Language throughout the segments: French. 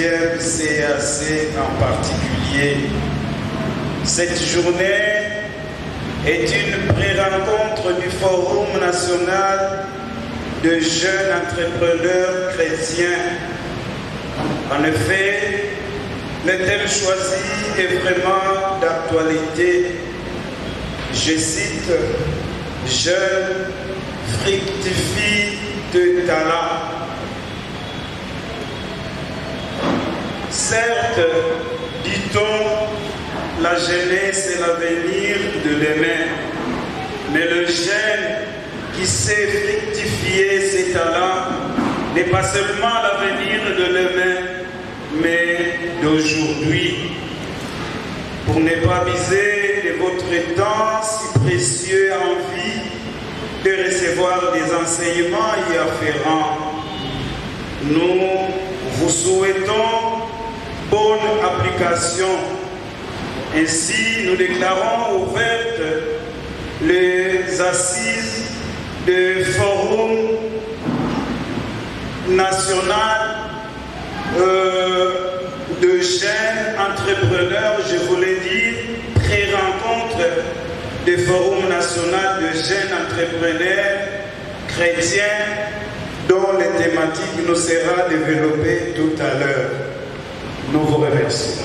10e CAC en particulier. Cette journée est une pré-rencontre du Forum national de jeunes entrepreneurs chrétiens. En effet, le thème choisi est vraiment d'actualité. Je cite « Jeunes fructifient de talent ». Certes, dit-on, la jeunesse est l'avenir de demain, mais le jeune qui sait fructifier ses talents n'est pas seulement l'avenir de demain, mais d'aujourd'hui. Pour ne pas miser de votre temps si précieux en vie de recevoir des enseignements y afférents, nous vous souhaitons bonne application. Ainsi, nous déclarons ouvertes les assises du Forum national de jeunes entrepreneurs, je voulais dire, pré-rencontre du Forum national de jeunes entrepreneurs chrétiens, dont les thématiques nous sera développée tout à l'heure. Nous vous remercions.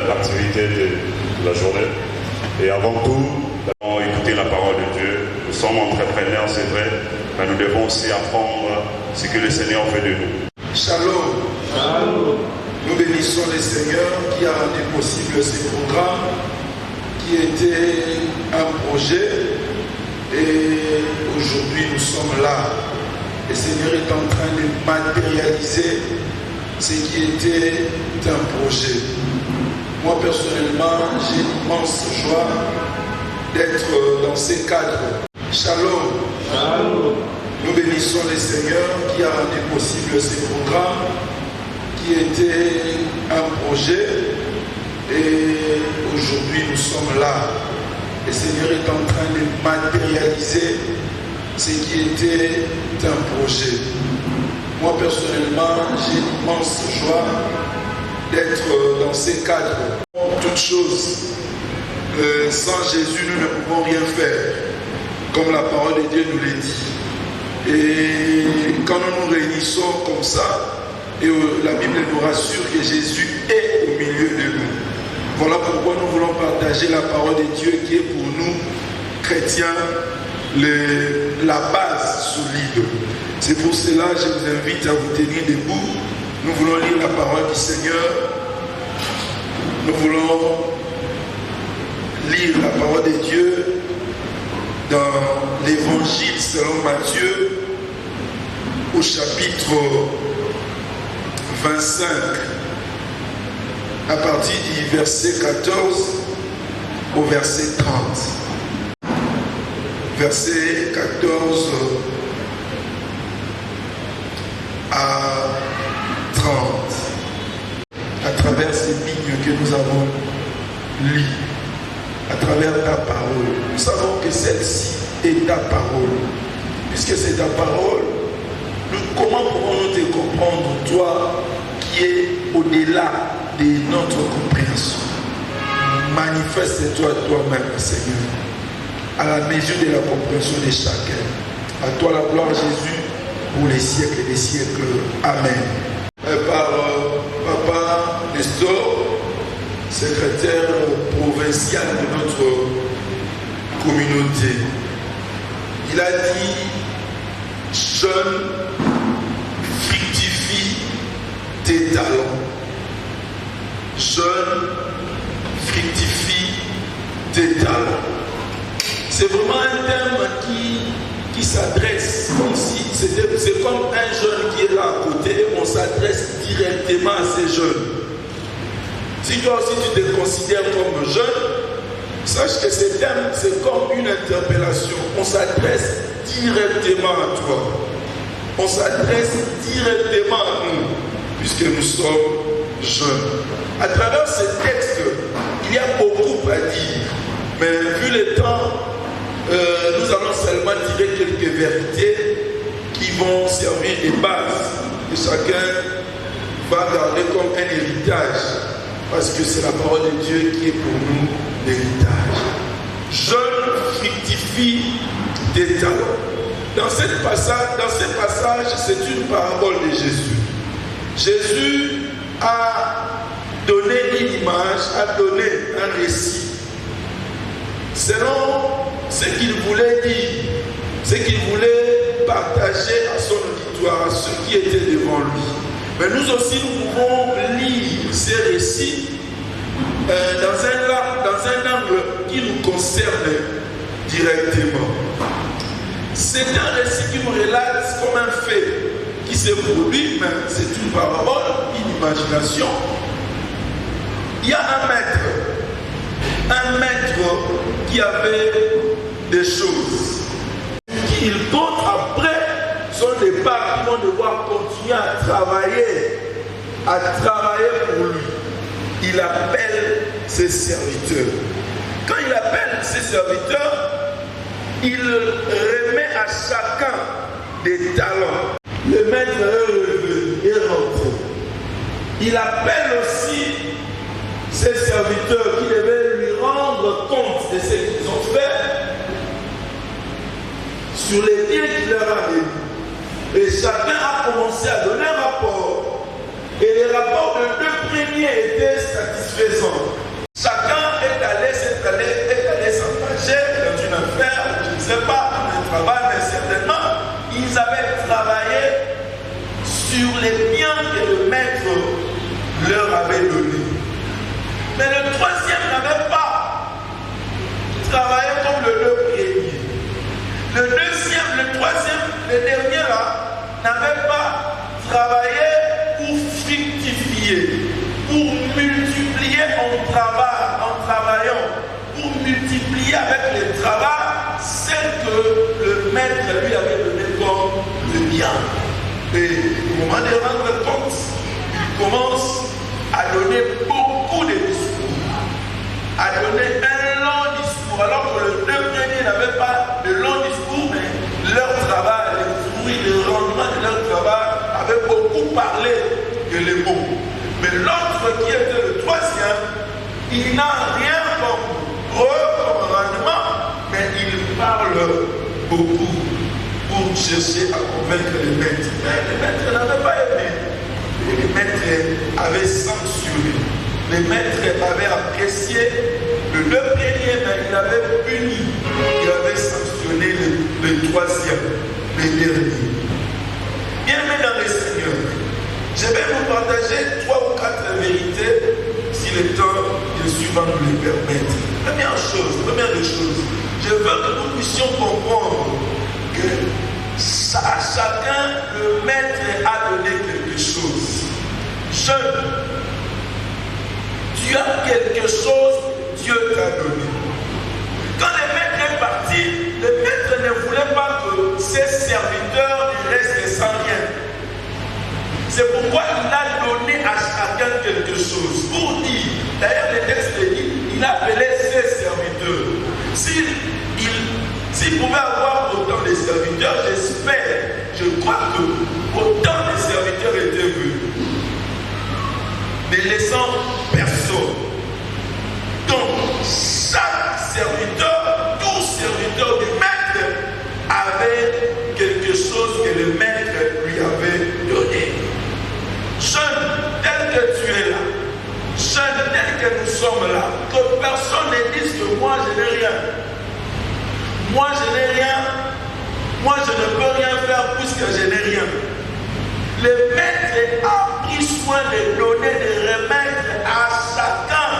L'activité de la journée. Et avant tout, nous avons écouté la parole de Dieu. Nous sommes entrepreneurs, c'est vrai, mais nous devons aussi apprendre ce que le Seigneur fait de nous. Shalom. Shalom. Nous bénissons le Seigneur qui a rendu possible ce programme, qui était un projet. Et aujourd'hui, nous sommes là. Le Seigneur est en train de matérialiser ce qui était un projet. Moi, personnellement, j'ai l'immense joie d'être dans ces cadres. Shalom. Shalom. Nous bénissons le Seigneur qui a rendu possible ce programme, qui était un projet. Et aujourd'hui, nous sommes là. Le Seigneur est en train de matérialiser ce qui était un projet. Moi, personnellement, j'ai l'immense joie d'être dans ces cadres. Toutes choses, sans Jésus, nous ne pouvons rien faire, comme la parole de Dieu nous le dit. Et quand nous nous réunissons comme ça, et la Bible nous rassure que Jésus est au milieu de nous. Voilà pourquoi nous voulons partager la parole de Dieu qui est pour nous, chrétiens, la base solide. C'est pour cela que je vous invite à vous tenir debout. Nous voulons lire la parole du Seigneur. Nous voulons lire la parole de Dieu dans l'évangile selon Matthieu au chapitre 25 à partir du verset 14 au verset 30. Verset 14 à 30. À travers ces lignes que nous avons lues, à travers ta parole, nous savons que celle-ci est ta parole. Puisque c'est ta parole, comment pouvons-nous te comprendre, toi qui es au-delà de notre compréhension? Manifeste-toi toi-même, Seigneur, à la mesure de la compréhension de chacun. À toi la gloire, Jésus, pour les siècles et des siècles. Amen. Par Papa Nestor, secrétaire provincial de notre communauté, il a dit: jeune, fructifie tes talents. Jeune, fructifie tes talents. C'est vraiment un terme qui s'adresse comme si c'est comme un jeune qui est là à côté, on s'adresse directement à ces jeunes. Si toi aussi tu te considères comme jeune, sache que ce terme c'est comme une interpellation. On s'adresse directement à toi. On s'adresse directement à nous, puisque nous sommes jeunes. À travers ce texte, il y a beaucoup à dire, mais vu le temps, nous allons seulement tirer quelques vérités qui vont servir de base. Et chacun va garder comme un héritage, parce que c'est la parole de Dieu qui est pour nous l'héritage. Jeune fructifie des talents. Dans ce passage, c'est une parabole de Jésus. Jésus a donné une image, a donné un récit, selon ce qu'il voulait dire, ce qu'il voulait partager à son auditoire, à ceux qui étaient devant lui. Mais nous aussi, nous pouvons lire ces récits dans un angle qui nous concerne directement. C'est un récit qui nous relate comme un fait qui s'est produit, mais c'est une parabole, une imagination. Il y a un maître qui avait des choses qu'il compte après son départ, qui vont devoir continuer à travailler pour lui. Il appelle ses serviteurs. Quand il appelle ses serviteurs, il remet à chacun des talents. Le maître est revenu et rentré. Il appelle aussi ses serviteurs qui devaient lui rendre compte de ce qu'ils ont fait sur les biens qu'il leur a donnés. Et chacun a commencé à donner un rapport. Et les rapports de deux premiers étaient satisfaisants. Chacun est allé s'engager dans une affaire, je ne sais pas, un travail, mais certainement, ils avaient travaillé sur les biens que le maître leur avait donnés. Mais le troisième n'avait pas travaillé comme le deux premiers. Le deuxième, le troisième, le dernier là, n'avait pas travaillé pour fructifier, pour multiplier en travaillant, pour multiplier avec le travail ce que le maître lui avait donné comme le bien. Et au moment de rendre compte, il commence à donner beaucoup de discours, à donner un long discours, alors que le deux premiers n'avaient pas de long discours, mais leur travail, les fruits, le rendement de leur travail avait beaucoup parlé que les mots. Mais l'autre qui était le troisième, il n'a rien comme rendement, mais il parle beaucoup pour chercher à convaincre les maîtres. Mais les maîtres n'avaient pas aimé. Et les maîtres avaient sanctionné. Les maîtres avaient apprécié le deux premiers, mais il avait puni. Il avait sanctionné le troisième, le dernier. Bien-aimés dans le Seigneur, je vais vous partager 3 ou 4 vérités, si le temps est suivant nous les permettre. Première des choses, je veux que nous puissions comprendre que à chacun, le maître a donné quelque chose. Jeune, tu as quelque chose, Dieu t'a donné. Quand le maître est parti, le maître ne voulait pas que ses serviteurs restent sans rien. C'est pourquoi il a donné à chacun quelque chose. Pour dire, d'ailleurs le texte dit, il a appelé ses serviteurs. S'il pouvait avoir autant de serviteurs, j'espère, je crois que autant de serviteurs étaient venus, ne laissant personne. Donc, chaque serviteur, tout serviteur du maître avait quelque chose que le maître lui avait donné. Jeune, tel que tu es là, jeune, tel que nous sommes là, que personne ne dise que moi je n'ai rien. Moi je n'ai rien, moi je ne peux rien faire puisque je n'ai rien. Le maître a pris soin de donner, de remettre à chacun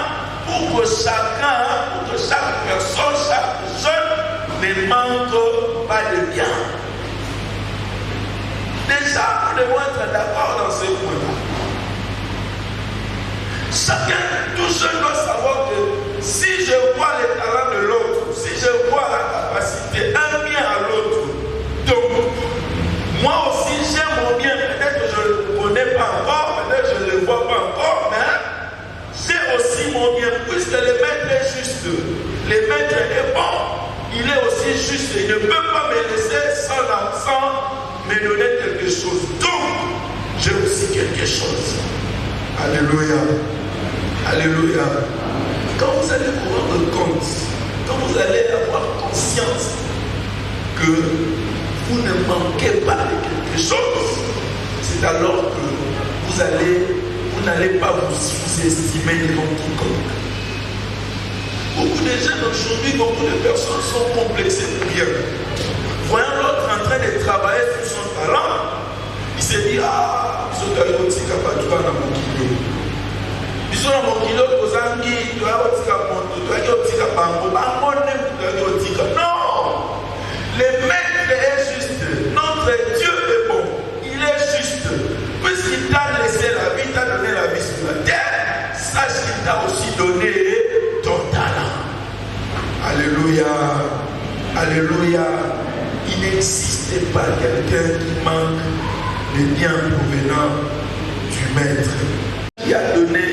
pour que chaque personne, chaque jeune ne manque pas de bien. Déjà, nous devons être d'accord dans ce point-là. Chacun, tout jeune doit savoir que si je vois les talents de l'autre, si je vois la capacité, un bien à l'autre, donc moi aussi j'ai mon bien, peut-être que je ne le connais pas encore, peut-être que je ne le vois pas encore, mais j'ai aussi mon bien, puisque le maître est juste, le maître est bon, il est aussi juste, il ne peut pas me laisser sans me donner quelque chose. Alléluia. Alléluia. Quand vous allez vous rendre compte, quand vous allez avoir conscience que vous ne manquez pas de quelque chose, c'est alors que vous n'allez pas vous sous-estimer devant quiconque. Beaucoup de jeunes aujourd'hui, beaucoup de personnes sont complexées pour rien. Voyant l'autre en train de travailler sur son talent, il se dit, ah, je dois aller au Tikapa, tu vas dans mon kilo. Ils sont dans mon kilo, tu vas au Tikapa, tu vas au Tikapa, tu vas au Tikapa. Non! Le maître est juste. Notre Dieu est bon. Il est juste. Puisqu'il t'a laissé la vie, il t'a donné la vie sur la terre, sache qu'il t'a aussi donné ton talent. Alléluia. Alléluia. Il n'existe pas quelqu'un qui manque les biens provenant du maître. Qui a donné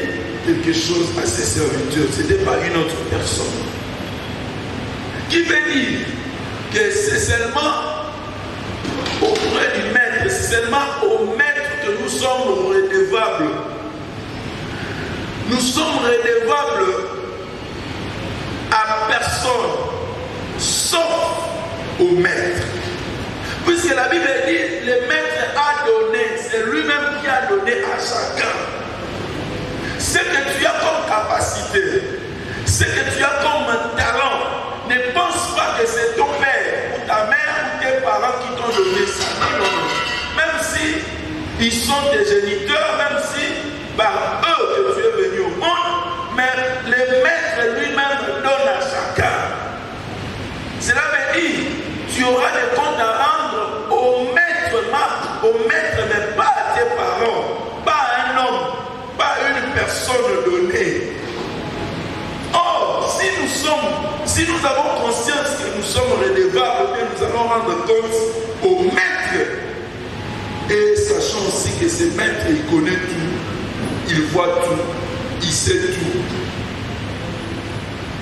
quelque chose à ses serviteurs, ce n'était pas une autre personne. Qui veut dire que c'est seulement auprès du maître, c'est seulement au maître que nous sommes redevables. Nous sommes redevables à personne, sauf au maître. Puisque la Bible dit, le maître a donné, c'est lui-même qui a donné à chacun. Ce que tu as comme capacité, ce que tu as comme talent, ne pense pas que c'est ton père ou ta mère ou tes parents qui t'ont donné ça. Non, non, non. Même si ils sont des géniteurs, même si par eux que tu es venu au monde, mais le maître lui-même donne à chacun. Cela veut dire, tu auras des comptes à rendre au maître, mais pas à tes parents, pas à un homme, pas à une personne donnée. Or, si nous avons conscience que nous sommes redevables, nous allons rendre compte au maître. Et sachant aussi que ce maître, il connaît tout, il voit tout, il sait tout.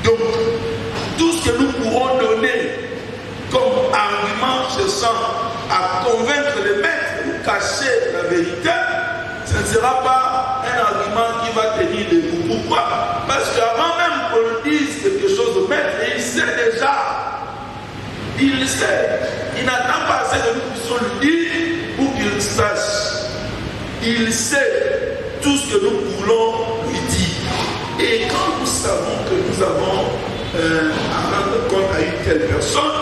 Donc, tout ce que nous pourrons donner comme argument cherchant à convaincre le maître ou cacher la vérité, ce ne sera pas un argument qui va tenir debout. Pourquoi? Parce qu'avant même qu'on dise quelque chose au maître, il sait déjà. Il le sait. Il n'attend pas assez que nous puissions lui dire pour qu'il sache. Il sait tout ce que nous voulons lui dire. Et quand nous savons que nous avons à rendre compte à une telle personne,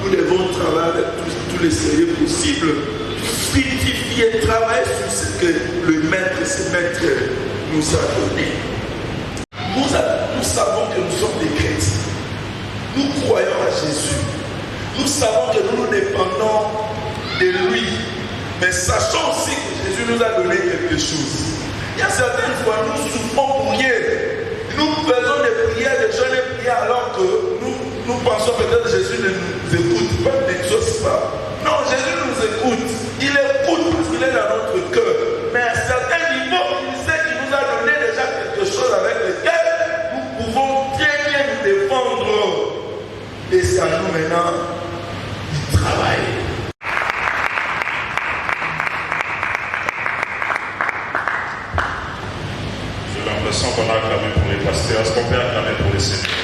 nous devons travailler avec tous les sérieux possibles, fructifier, travailler sur ce que le maître, ce maître nous a donné. Nous savons que nous sommes des chrétiens. Nous croyons à Jésus. Nous savons que nous nous dépendons de lui. Mais sachons aussi que Jésus nous a donné quelque chose. Il y a certaines fois, nous souffrons pour rien. Nous faisons des prières, des jeûnes et prières, alors que nous pensons peut-être que Jésus ne nous écoute pas, n'exauce pas. Non, Jésus nous écoute. Il écoute parce qu'il est dans notre cœur. Mais à certains niveaux, il sait qu'il nous a donné déjà quelque chose avec lequel nous pouvons bien nous défendre. Et c'est à nous maintenant d'y travailler. J'ai l'impression qu'on a acclamé pour les pasteurs. Est-ce qu'on peut acclamer pour les seigneurs?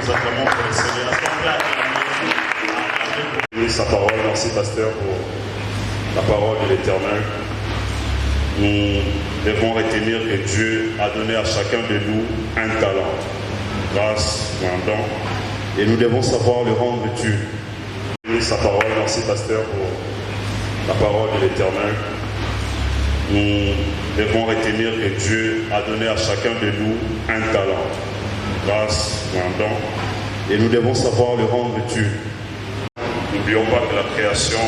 Nous acclamons pour le Seigneur. Est-ce qu'on peut acclamer sa parole? Merci, pasteur, pour la parole de l'Éternel. Nous devons retenir que Dieu a donné à chacun de nous un talent, grâce ou un don, et nous devons savoir le rendre Dieu. Sa parole, merci, pasteur, pour la parole de l'Éternel. Nous devons retenir que Dieu a donné à chacun de nous un talent, grâce ou un don, et nous devons savoir le rendre Dieu. N'oublions pas que la création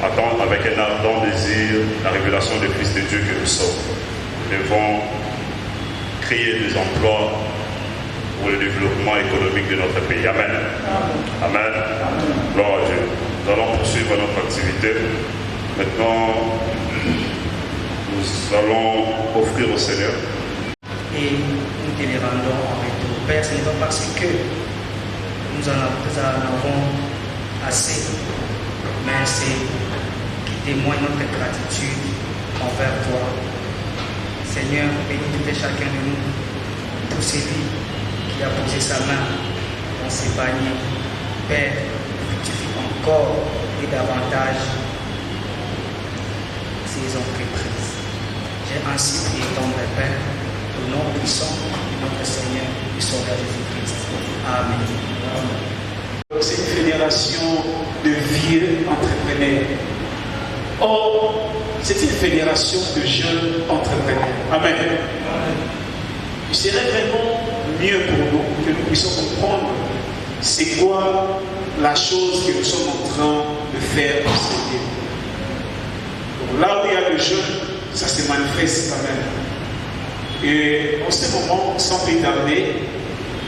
attend avec un ardent désir la révélation du Fils de Dieu que nous sommes. Nous devons créer des emplois pour le développement économique de notre pays. Amen. Amen. Gloire à Dieu. Nous allons poursuivre notre activité. Maintenant, nous allons offrir au Seigneur. Et nous te les rendons en retour. Père, ce n'est pas parce que nous en avons assez, mais c'est qui témoigne notre gratitude envers toi. Seigneur, bénis tout et chacun de nous, tout celui qui a posé sa main dans ses paniers. Père, fructifie encore et davantage ces entreprises. J'ai ainsi prié ton Père, au nom puissant de notre Seigneur et Sauveur Jésus-Christ. Amen. C'est une fédération de vieux entrepreneurs. Or, c'est une fédération de jeunes entrepreneurs. Amen. Il serait vraiment mieux pour nous que nous puissions comprendre c'est quoi la chose que nous sommes en train de faire au Seigneur. Donc là où il y a le jeûne, ça se manifeste quand même. Et en ce moment, sans plus tarder,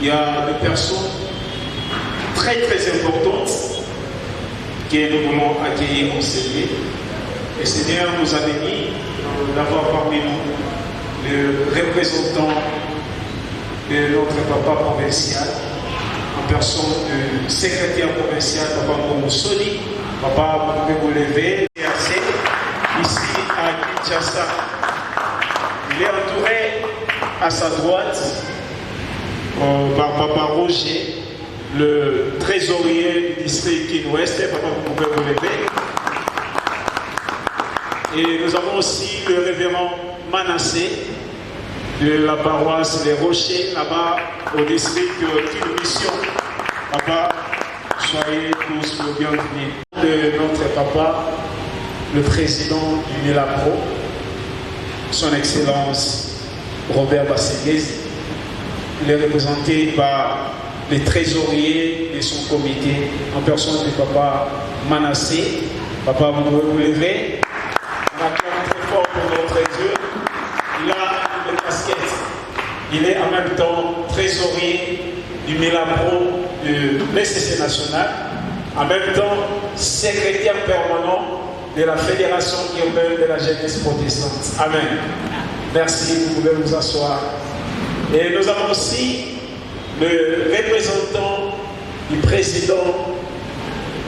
il y a des personnes très importantes que nous voulons accueillir au Seigneur. Le Seigneur nous a bénis d'avoir parmi nous le représentant de notre papa provincial, en personne de secrétaire provincial, papa Moussoli. Papa, vous pouvez vous lever. Ici à Kinshasa. Il est entouré à sa droite par papa Roger, le trésorier du district Kin-Ouest. Papa, vous pouvez vous lever. Et nous avons aussi le révérend Manassé de la paroisse Les Rochers, là-bas au district Kin-Mission. Papa, soyez tous le bienvenus. De notre papa, le président du Milapro, son Excellence Robert Basséguez. Il est représenté par les trésoriers de son comité, en personne du papa Manassé. Papa, vous pouvez vous lever. On acclame très fort pour notre Dieu. Il a une casquette. Il est en même temps trésorier du Milapro de l'ECC national, en même temps secrétaire permanent de la Fédération urbaine de la jeunesse protestante. Amen. Merci, vous pouvez vous asseoir. Et nous avons aussi le représentant du président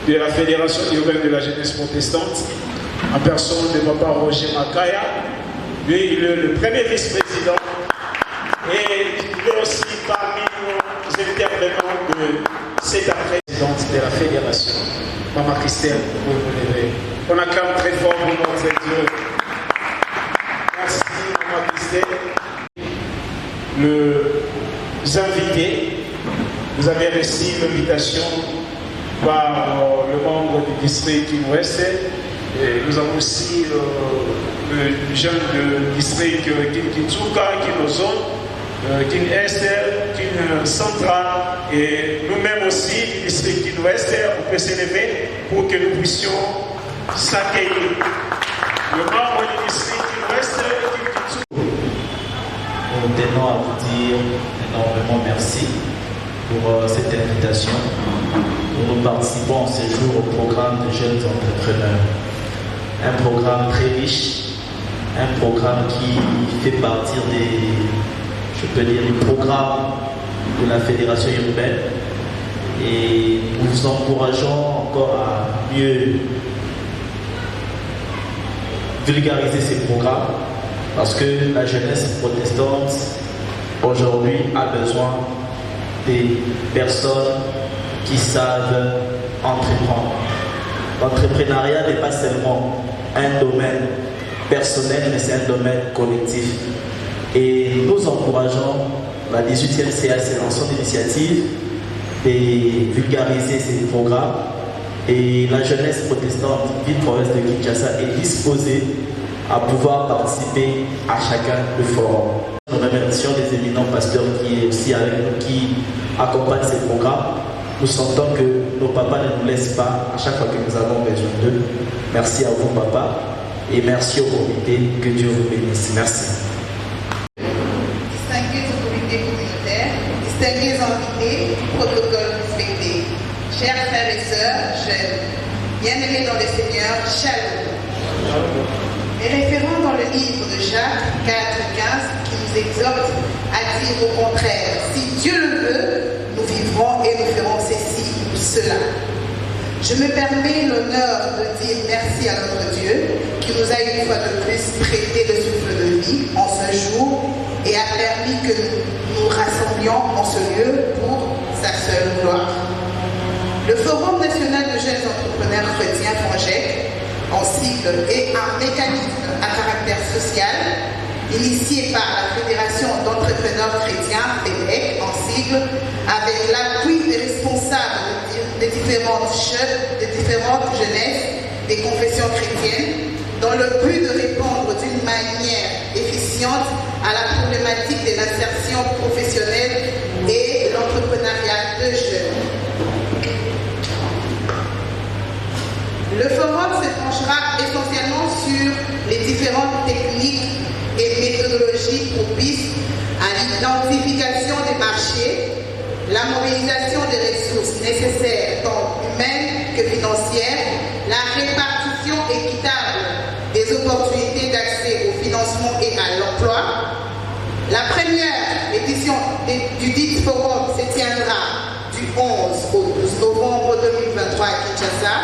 de la Fédération urbaine de la jeunesse protestante, en personne de papa Roger Makaya. Lui, il est le premier vice-président et il est aussi parmi nos intervenants de cette présidente de la Fédération. Maman Christelle, vous vous levez. On acclame très fort pour notre Dieu. Merci, Maman Christelle. Les invités, vous avez reçu l'invitation par le membre du district Kin-Ouest. Nous avons aussi le jeune du district Kin-Kitsuka, Kin-Ozone, Kin-Est, Kin-Central et nous-mêmes aussi du district Kin-Ouest. On peut s'élever pour que nous puissions s'accueillir. Le membre du district Kin-Ouest, Kin-Kitsuka. Nous tenons à vous dire énormément merci pour cette invitation. Nous participons ce jour au programme de jeunes entrepreneurs. Un programme très riche, un programme qui fait partie du programme de la Fédération urbaine. Et nous vous encourageons encore à mieux vulgariser ces programmes parce que la jeunesse protestante aujourd'hui a besoin des personnes qui savent entreprendre. L'entrepreneuriat n'est pas seulement un domaine personnel, mais c'est un domaine collectif. Et nous encourageons la 18e CAC dans son initiative de vulgariser ces programmes. Et la jeunesse protestante ville province de Kinshasa est disposée à pouvoir participer à chacun de forum. Nous remercions les éminents pasteurs qui est aussi avec nous, qui accompagnent ces programmes. Nous sentons que nos papas ne nous laissent pas à chaque fois que nous avons besoin d'eux. Merci à vous, papa, et merci au comité. Que Dieu vous bénisse. Merci. Distingués au comité communautaire, distingués invités, protocole respecté. Chers frères et sœurs, jeunes, bien-aimés dans le Seigneur, shalom. Les référents dans le livre de Jacques 4,15 qui nous exhorte à dire au contraire, si Dieu le veut, nous vivrons et nous ferons ceci. cela. Je me permets l'honneur de dire merci à notre Dieu qui nous a une fois de plus prêté le souffle de vie en ce jour et a permis que nous nous rassemblions en ce lieu pour sa seule gloire. Le Forum national de jeunes entrepreneurs chrétiens FONJEC, en sigle, est un mécanisme à caractère social initié par la Fédération d'entrepreneurs chrétiens, FEDEC, en sigle, avec l'appui des responsables des différentes jeunesses des confessions chrétiennes, dans le but de répondre d'une manière efficiente à la problématique de l'insertion professionnelle et de l'entrepreneuriat de jeunes. Le forum se penchera essentiellement sur les différentes techniques et méthodologies propices à l'identification des marchés, la mobilisation des ressources nécessaires tant humaines que financières, la répartition équitable des opportunités d'accès au financement et à l'emploi. La première édition du dit forum se tiendra du 11 au 12 novembre 2023 à Kinshasa,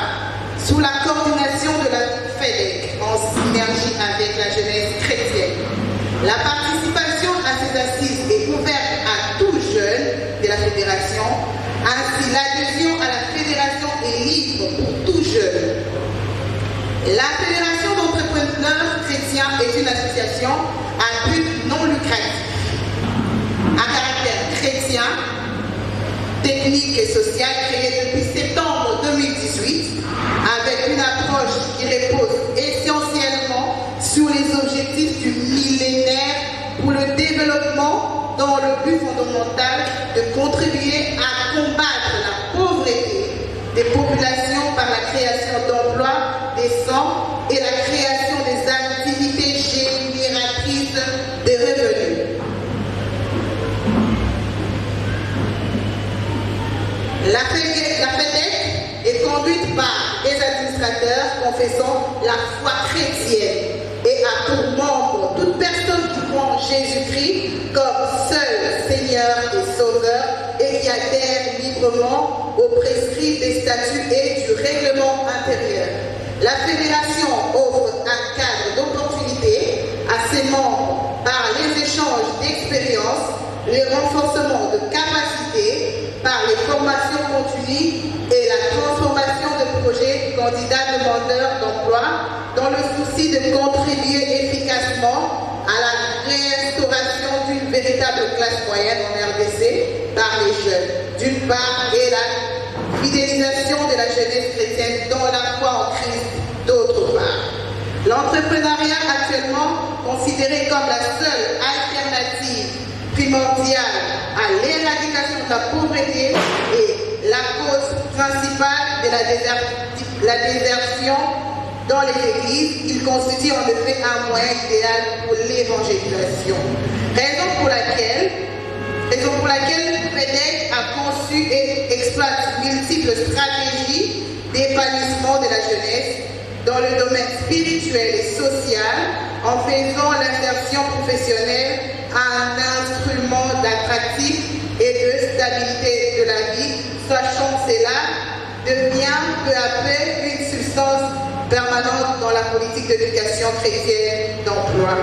sous la coordination de la FEDEC en synergie avec la jeunesse chrétienne. La participation à ces assises est ouverte à tout jeune de la fédération. Ainsi, l'adhésion à la fédération est libre pour tout jeune. La Fédération d'entrepreneurs chrétiens est une association à but non lucratif, à caractère chrétien, technique et social, créée depuis septembre 2018, avec une approche qui repose essentiellement sur les objectifs du millénaire pour le développement dans le but fondamental de contribuer à combattre la pauvreté des populations par la création d'emplois décents et la création des activités génératrices de revenus. La FEDEC est conduite par des administrateurs confessant la foi chrétienne et a pour membre toute personne qui croit en Jésus-Christ comme seul Seigneur et Sauveur et qui adhère librement aux prescrits des statuts et du règlement intérieur. La fédération offre un cadre d'opportunités à ses membres par les échanges d'expériences, les renforcements de capacités, par les formations continues et la transformation de projets candidats demandeurs d'emploi dans le souci de contribuer efficacement à la restauration d'une véritable classe moyenne en RDC par les jeunes, d'une part, et la fidélisation de la jeunesse chrétienne dans la foi en Christ, d'autre part. L'entrepreneuriat actuellement considéré comme la seule alternative primordiale à l'éradication de la pauvreté est la cause principale de la désertion dans les églises. Il constitue en effet un moyen idéal pour l'évangélisation. Raison pour laquelle FEDEC a conçu et exploite multiples stratégies d'épanouissement de la jeunesse dans le domaine spirituel et social en faisant l'insertion professionnelle un instrument d'attractif et de stabilité de la vie, sachant que cela devient peu à peu une substance permanente dans la politique d'éducation chrétienne d'emploi.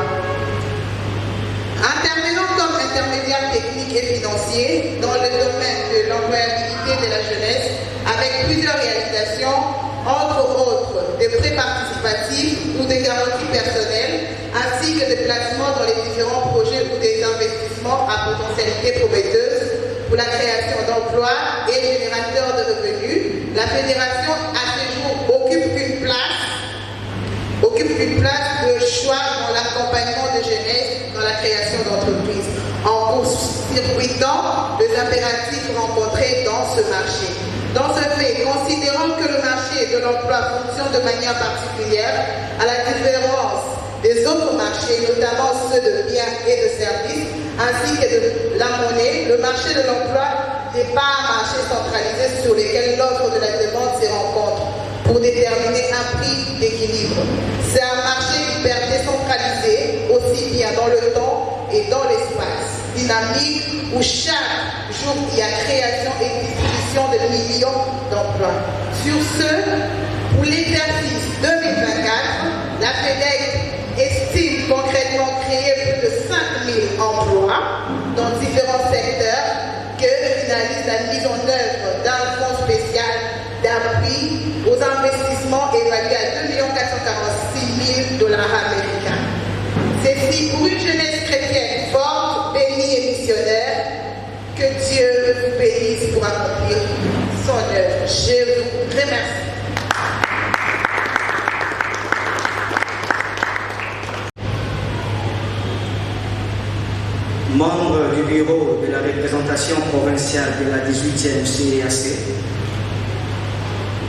Intervenant comme intermédiaire technique et financier dans le domaine de l'employabilité de la jeunesse avec plusieurs réalisations, entre autres des prêts participatifs ou des garanties personnelles, ainsi que des placements dans les différents projets ou des investissements à potentialité prometteuse pour la création d'emplois et générateurs de revenus. La fédération, à ce jour, occupe une place de choix dans l'accompagnement de jeunesse dans la création d'entreprises, en court-circuitant les impératifs rencontrés dans ce marché. Dans ce fait, considérant que le marché de l'emploi fonctionne de manière particulière, à la différence des autres marchés, notamment ceux de biens et de services, ainsi que de la monnaie, le marché de l'emploi n'est pas un marché centralisé sur lequel l'offre de la demande se rencontre pour déterminer un prix d'équilibre. C'est un marché hyper décentralisé, aussi bien dans le temps et dans l'espace, dynamique, où chaque jour il y a création et distribution création de millions d'emplois. Sur ce, pour l'exercice 2024, la FEDEC estime concrètement créer plus de 5 000 emplois dans différents secteurs que finalise la mise en œuvre d'un fonds spécial d'appui aux investissements évalués à 2 446 000 $ américains. C'est pour une jeunesse chrétienne forte, bénie et missionnaire, que Dieu vous bénisse pour accomplir son œuvre. Je vous remercie. Membre du bureau de la représentation provinciale de la 18e CEAC,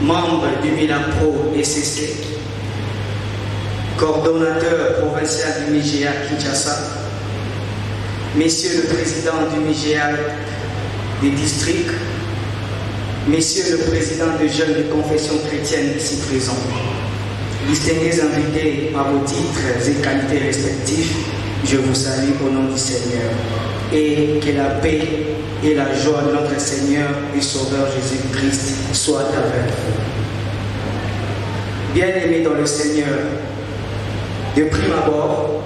membre du MILAPRO SCC, coordonnateur provincial du MIGEA Kinshasa, Monsieur le Président du MIGEA des districts, Messieurs le Président de jeunes de confession chrétienne ici présents, distingués invités à vos titres et qualités respectifs, je vous salue au nom du Seigneur. Et que la paix et la joie de notre Seigneur et Sauveur Jésus-Christ soient avec vous. Bien-aimés dans le Seigneur, de prime abord,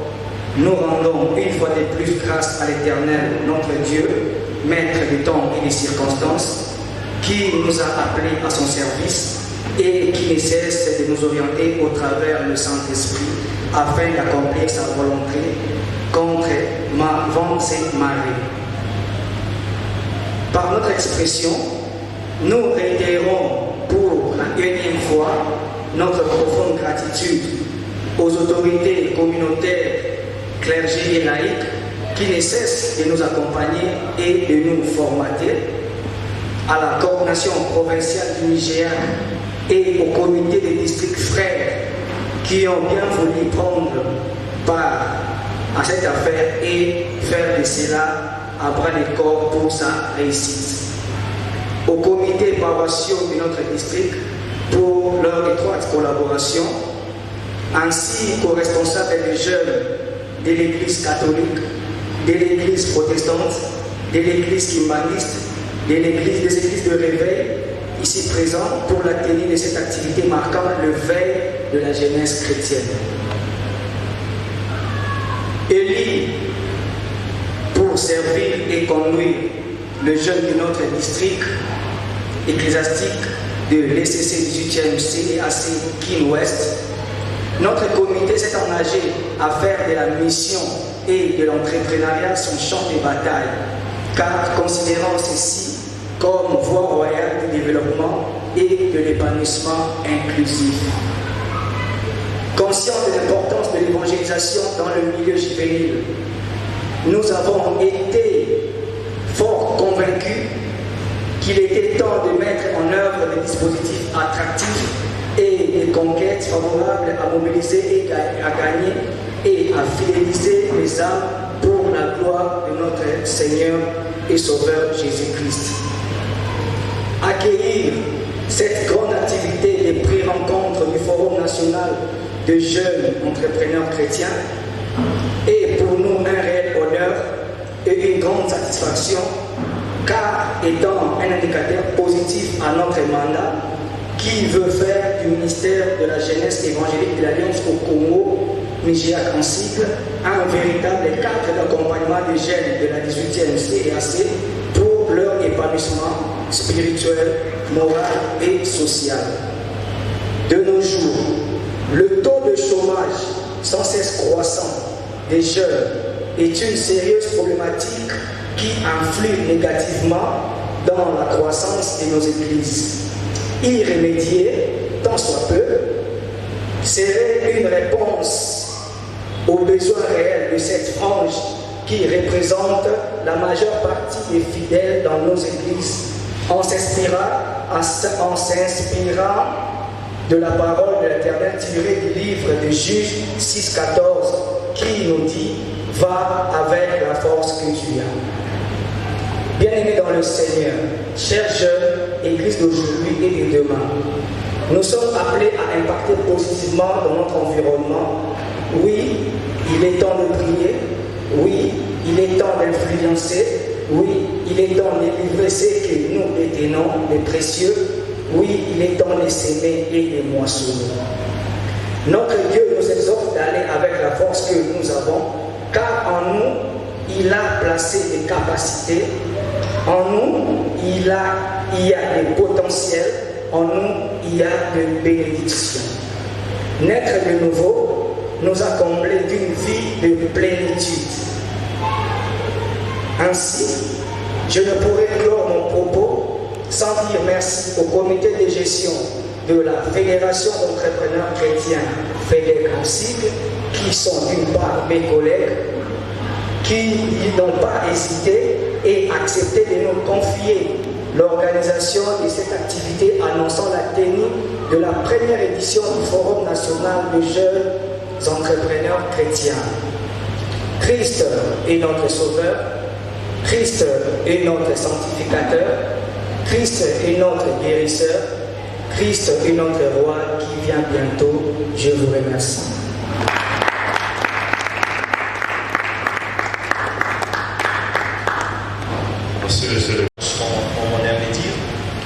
nous rendons une fois de plus grâce à l'Éternel, notre Dieu, maître des temps et des circonstances, qui nous a appelés à son service et qui ne cesse de nous orienter au travers le Saint-Esprit afin d'accomplir sa volonté contre ma vente et marée. Par notre expression, nous réitérons pour la énième fois notre profonde gratitude aux autorités communautaires, clergés et laïcs qui ne cessent de nous accompagner et de nous formater, à la coordination provinciale du MIGEA et au comité des districts frères qui ont bien voulu prendre part à cette affaire et faire de cela à bras le corps pour sa réussite. Au comité paroissial de notre district pour leur étroite collaboration, ainsi qu'aux responsables des jeunes de l'Église catholique, de l'Église protestante, de l'Église kimbaniste, des églises de réveil, ici présents pour la tenue de cette activité marquant le veille de la jeunesse chrétienne. Élis pour servir et conduire le jeune de notre district ecclésiastique de l'ECC 18e CEAC Kin Ouest, notre comité s'est engagé à faire de la mission et de l'entrepreneuriat son champ de bataille, car considérant ceci comme voie royale du développement et de l'épanouissement inclusif. Conscient de l'importance de l'évangélisation dans le milieu juvénile, nous avons été fort convaincus qu'il était temps de mettre en œuvre des dispositifs attractifs et des conquêtes favorables à mobiliser et à gagner et à fidéliser les âmes pour la gloire de notre Seigneur et Sauveur Jésus-Christ. Accueillir cette grande activité des pré-rencontres du Forum national de jeunes entrepreneurs chrétiens est pour nous un réel honneur et une grande satisfaction, car étant un indicateur positif à notre mandat qui veut faire du ministère de la jeunesse évangélique de l'Alliance au Congo, MIGEAC en cycle, un véritable cadre d'accompagnement des jeunes de la 18e CEAC pour leur épanouissement spirituel, moral et social. De nos jours, le taux de chômage sans cesse croissant des jeunes est une sérieuse problématique qui influe négativement dans la croissance de nos églises. Y remédier, tant soit peu, serait une réponse aux besoins réels de cette frange qui représente la majeure partie des fidèles dans nos églises, en s'inspirant de la parole de l'Éternel tirée du livre de Juges 6,14 qui nous dit « Va avec la force que tu as ». Bien-aimés dans le Seigneur, chers jeunes, Église d'aujourd'hui et de demain, nous sommes appelés à impacter positivement dans notre environnement. Oui, il est temps de prier. Oui, il est temps d'influencer. Oui, il est temps de livrer ce que nous détenons, les précieux. Oui, il est temps de s'aimer et de moissonner. Notre Dieu nous exhorte d'aller avec la force que nous avons, car en nous, il a placé des capacités. En nous, il y a des potentiels. En nous, il y a des bénédictions. Naître de nouveau nous a comblés d'une vie de plénitude. Ainsi, je ne pourrais clore mon propos sans dire merci au comité de gestion de la Fédération d'entrepreneurs chrétiens FEDEC-AMSIG, qui sont d'une part mes collègues, qui n'ont pas hésité et accepté de nous confier l'organisation de cette activité, annonçant la tenue de la première édition du Forum national de jeunes entrepreneurs chrétiens. Christ est notre sauveur, Christ est notre sanctificateur, Christ est notre guérisseur, Christ est notre roi qui vient bientôt. Je vous remercie. On aime le dire,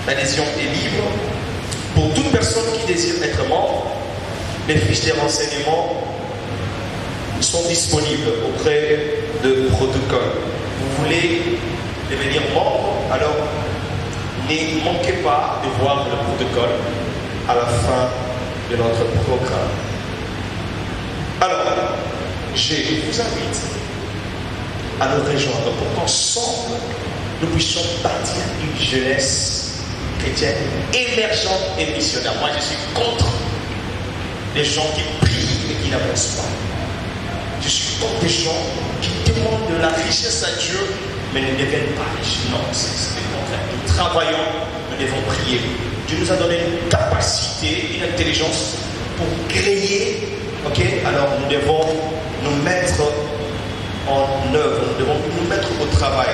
l'adhésion est libre. Pour toute personne qui désire être membre, les fiches de renseignements sont disponibles auprès de protocole. Vous voulez devenir membre, alors ne manquez pas de voir le protocole à la fin de notre programme. Alors, je vous invite à nous rejoindre pour qu'ensemble, nous puissions bâtir une jeunesse chrétienne émergente et missionnaire. Moi, je suis contre les gens qui prient et qui n'avancent pas. Je suis contre les gens qui demandent de la richesse à Dieu, mais ne deviennent pas riches. Non, c'est le contraire. Nous travaillons, nous devons prier. Dieu nous a donné une capacité, une intelligence pour créer. Ok? Alors nous devons nous mettre en œuvre, nous devons nous mettre au travail.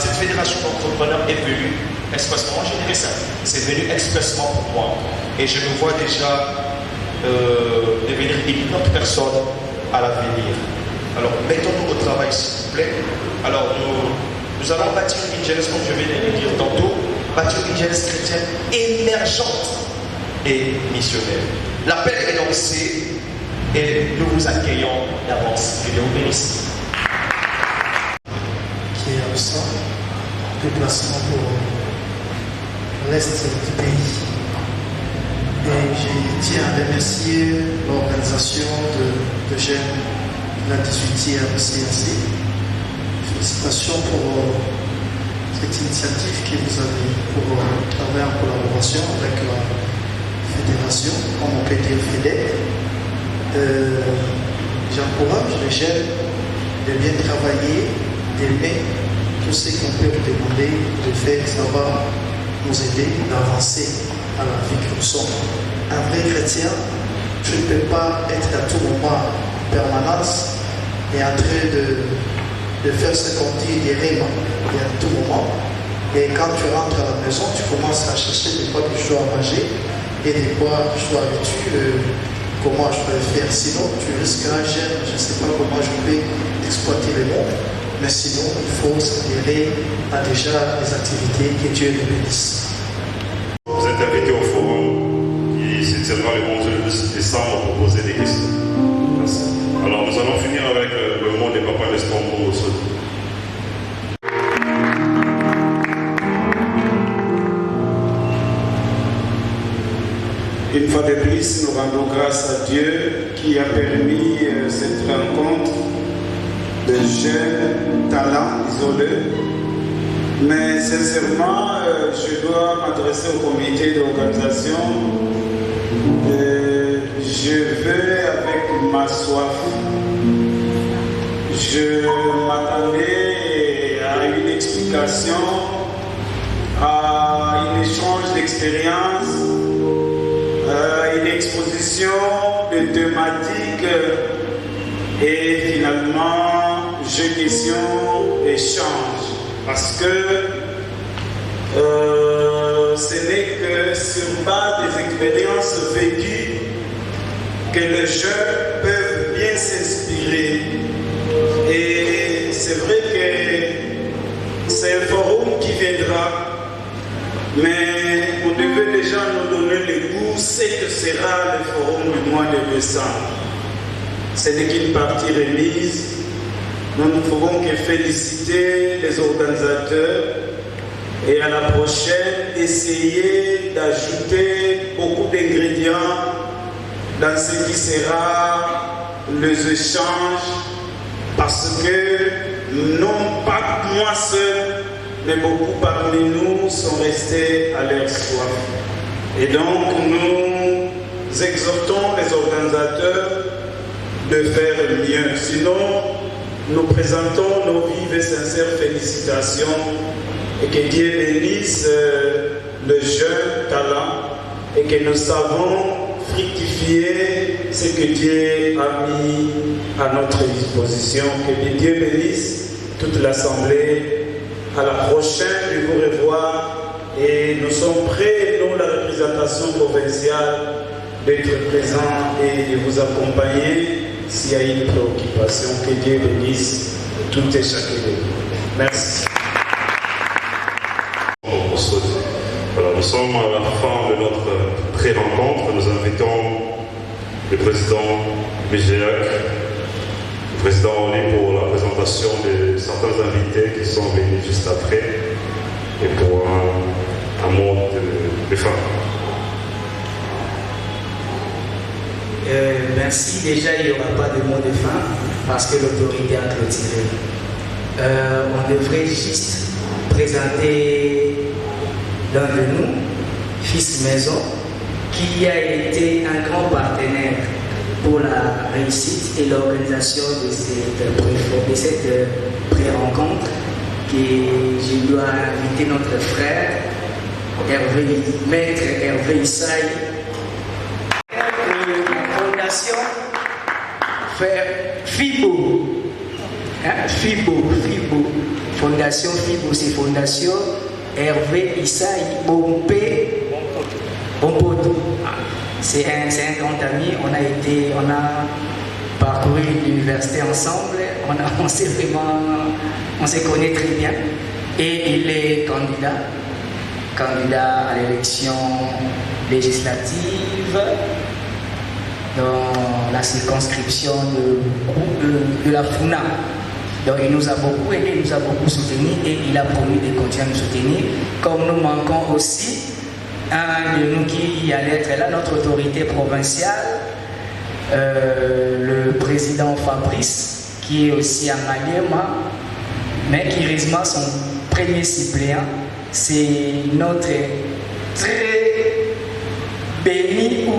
Cette fédération d'entrepreneurs est venue expressement. Moi, je dirais ça. C'est venu expressement pour moi. Et je me vois déjà devenir une autre personne à l'avenir. Alors, mettons-nous au travail, s'il vous plaît. Alors, nous allons bâtir une jeunesse, comme je viens de le dire tantôt, bâtir une jeunesse chrétienne émergente et missionnaire. L'appel est lancé et nous vous accueillons d'avance. Que Dieu vous bénisse. Qui est absent, déplacement pour l'Est du pays. Et je tiens à remercier l'organisation de jeunes de la 18e CNC. Félicitations pour cette initiative que vous avez pour travailler en collaboration avec la fédération, comme on peut dire FEDEC. J'encourage les jeunes de bien travailler, d'aimer tout ce qu'on peut vous demander de faire. Ça va nous aider d'avancer à la vie que nous sommes. Un vrai chrétien, je ne peux pas être à tout moment en permanence et en train de faire ce qu'on dit des rimes et à tout moment. Et quand tu rentres à la maison, tu commences à chercher des fois que je dois manger et des fois je dois habituer comment je peux le faire. Sinon, tu risqueras, je ne sais pas comment je vais exploiter le monde. Mais sinon, il faut s'adhérer à déjà les activités que Dieu nous bénisse. Vous êtes invités au forum qui se tiendra le 11 décembre pour poser des questions. Merci. Alors nous allons finir avec le mot de Papa Nestor Mbongoso. Une fois de plus, nous rendons grâce à Dieu qui a permis cette rencontre de jeunes talents isolés. Mais sincèrement, je dois m'adresser au comité d'organisation. Je veux avec ma soif. Je m'attendais à une explication, à un échange d'expériences, à une exposition de thématiques et finalement, jeu question, échange. Parce que ce n'est que sur base des expériences vécues que les jeunes peuvent bien s'inspirer. Et c'est vrai c'est un forum qui viendra, mais on devait déjà nous donner le goût, c'est que sera le forum du mois de décembre. Ce n'est qu'une partie remise. Nous ne pouvons que féliciter les organisateurs et à la prochaine, essayer d'ajouter beaucoup d'ingrédients dans ce qui sera les échanges, parce que non pas moi seul, mais beaucoup parmi nous sont restés à leur soif. Et donc nous exhortons les organisateurs de faire mieux. Sinon, nous présentons nos vives et sincères félicitations et que Dieu bénisse le jeune talent et que nous savons fructifier ce que Dieu a mis à notre disposition. Que Dieu bénisse toute l'Assemblée. À la prochaine de vous revoir et nous sommes prêts, nous, la représentation provinciale, d'être présents et de vous accompagner s'il y a une préoccupation. Que Dieu bénisse tout et chacun de vous. Merci. Alors, nous sommes à la fin de notre pré-rencontre. Nous invitons le président Vigéac, le président Oli, pour la présentation de certains invités qui sont venus juste après et pour un mot de fin. Merci. Déjà, il n'y aura pas de mot de fin parce que l'autorité a clôturé. On devrait juste présenter l'un de nous, Fils Maison, qui a été un grand partenaire pour la réussite et l'organisation de cette pré-rencontre. Je dois inviter notre frère, Maître Hervé Issaï, fondation FIBO. FIBO. Fondation FIBO, c'est Fondation Hervé Issaï Bompé Bompoto. C'est un grand ami. On a parcouru l'université ensemble. On se connaît très bien. Et il est candidat à l'élection législative dans la circonscription de la FUNA. Donc il nous a beaucoup aidé, il nous a beaucoup soutenu et il a promis de continuer à nous soutenir. Comme nous manquons aussi un de nous qui allait être là, notre autorité provinciale, le président Fabrice, qui est aussi à Maniema, mais qui risque son premier suppléant. C'est notre très béni ou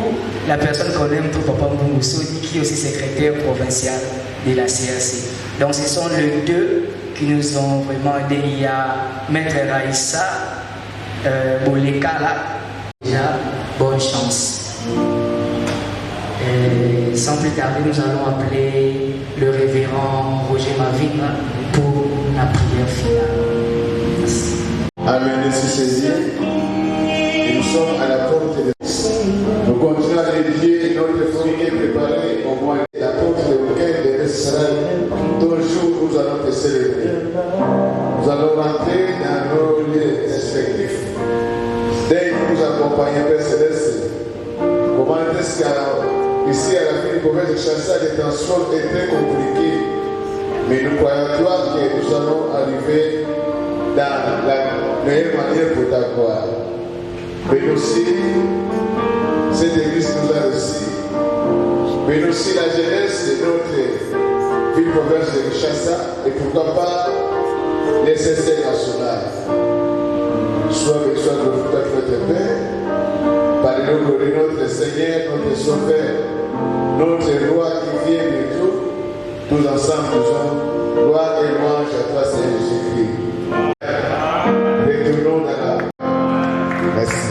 la personne qu'on aime tout, Papa Mbungousoni, qui est aussi secrétaire provincial de la CRC. Donc ce sont les deux qui nous ont vraiment aidés. Il y a Maître Raïssa Bolekala. Déjà, bonne chance. Et sans plus tarder, nous allons appeler le révérend Roger Mavina pour la prière finale. Merci. Amen. Merci Seigneur. Et nous sommes à la porte de nous continuons à dédier notre foyer préparé au moins la porte de week-end de Israël. Dont jour nous allons te célébrer. Nous allons rentrer dans nos lieux respectifs. Dès que nous accompagnons Père Céleste, comment est-ce qu'ici à la fin du commerce de chassage des transports est très compliqué. Mais nous croyons toi que nous allons arriver dans la meilleure manière pour t'avoir. Mais aussi, cette église nous a reçus. Mais aussi la jeunesse de notre ville province de Kinshasa et pourquoi pas les essais nationaux. Soit avec toi, notre Père, par le nom de notre Seigneur, notre Sauveur, notre Roi qui vient bientôt, tous ensemble nous sommes gloire et louange à toi, Seigneur Jésus-Christ. Retournons dans la. Merci.